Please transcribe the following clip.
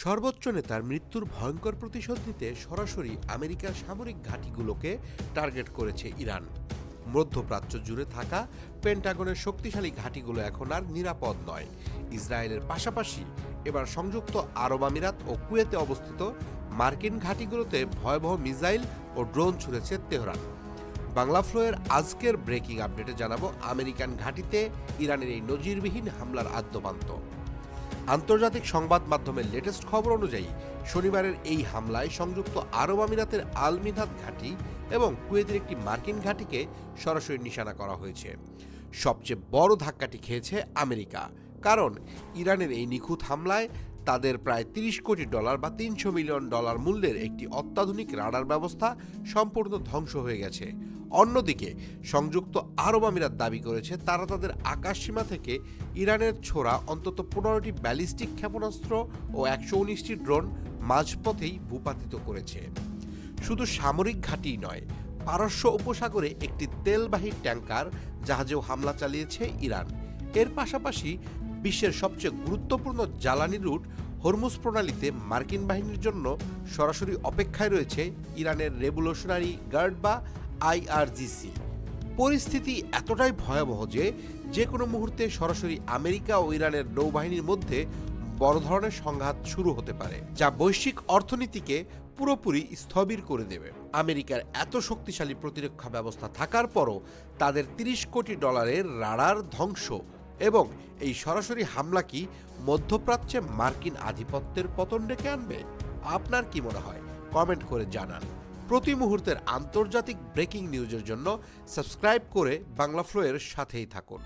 সর্বোচ্চ নেতার মৃত্যুর ভয়ঙ্কর প্রতিশোধ নিতে সরাসরি আমেরিকার সামরিক ঘাঁটিগুলোকে টার্গেট করেছে ইরান। মধ্যপ্রাচ্য জুড়ে থাকা পেন্টাগনের শক্তিশালী ঘাঁটিগুলো এখন আর নিরাপদ নয়। ইসরায়েলের পাশাপাশি এবার সংযুক্ত আরব আমিরাত ও কুয়েতে অবস্থিত মার্কিন ঘাঁটিগুলোতে ভয়াবহ মিসাইল ও ড্রোন ছুড়েছে তেহরান। বাংলা ফ্লোয়ের আজকের ব্রেকিং আপডেটে জানাবো আমেরিকান ঘাঁটিতে ইরানের এই নজিরবিহীন হামলার আদ্যপান্ত। আন্তর্জাতিক সংবাদ মাধ্যমের লেটেস্ট খবর অনুযায়ী শনিবারের এই হামলায় সংযুক্ত আরব আমিরাতের আল মিনহাদ ঘাঁটি এবং কুয়েতের একটি মার্কিন ঘাঁটিকে সরাসরি নিশানা করা হয়েছে। সবচেয়ে বড় ধাক্কাটি খেয়েছে আমেরিকা, কারণ ইরানের এই নিখুঁত হামলায় তাদের প্রায় $30 কোটি বা $300 মিলিয়ন মূল্যের একটি অত্যাধুনিক রাডার ব্যবস্থা সম্পূর্ণ ধ্বংস হয়ে গেছে। অন্যদিকে সংযুক্ত আরব আমিরাত দাবি করেছে তারা তাদের আকাশসীমা থেকে ইরানের ছোড়া অন্তত 15টি ব্যালিস্টিক ক্ষেপণাস্ত্র ও 119টি ড্রোন মাঝপথেই ভূপাতিত করেছে। শুধু সামরিক ঘাঁটিই নয়, পারস্য উপসাগরে একটি তেলবাহী ট্যাঙ্কার জাহাজেও হামলা চালিয়েছে ইরান। এর পাশাপাশি বিশ্বের সবচেয়ে গুরুত্বপূর্ণ জ্বালানি রুট হরমুজ প্রণালীতে মার্কিন বাহিনীর জন্য সরাসরি অপেক্ষায় রয়েছে ইরানের রেভলিউশনারি গার্ড বা IRGC। পরিস্থিতি এতটাই ভয়াবহ যে কোনো মুহূর্তে সরাসরি আমেরিকা ও ইরানের নৌবাহিনীর মধ্যে বড় ধরনের সংঘাত শুরু হতে পারে, যা বৈশ্বিক অর্থনীতিকে পুরোপুরি স্থবির করে দেবে। আমেরিকার এত শক্তিশালী প্রতিরক্ষা ব্যবস্থা থাকার পরও তাদের $30 কোটি রাডার ধ্বংস এবং এই সরাসরি হামলা কি মধ্যপ্রাচ্যে মার্কিন আধিপত্যের পতন ডেকে আনবে? আপনার কি মনে হয়? কমেন্ট করে জানান। প্রতি মুহূর্তের আন্তর্জাতিক ব্রেকিং নিউজের জন্য সাবস্ক্রাইব করে বাংলা ফ্লোয়ের সাথেই থাকুন।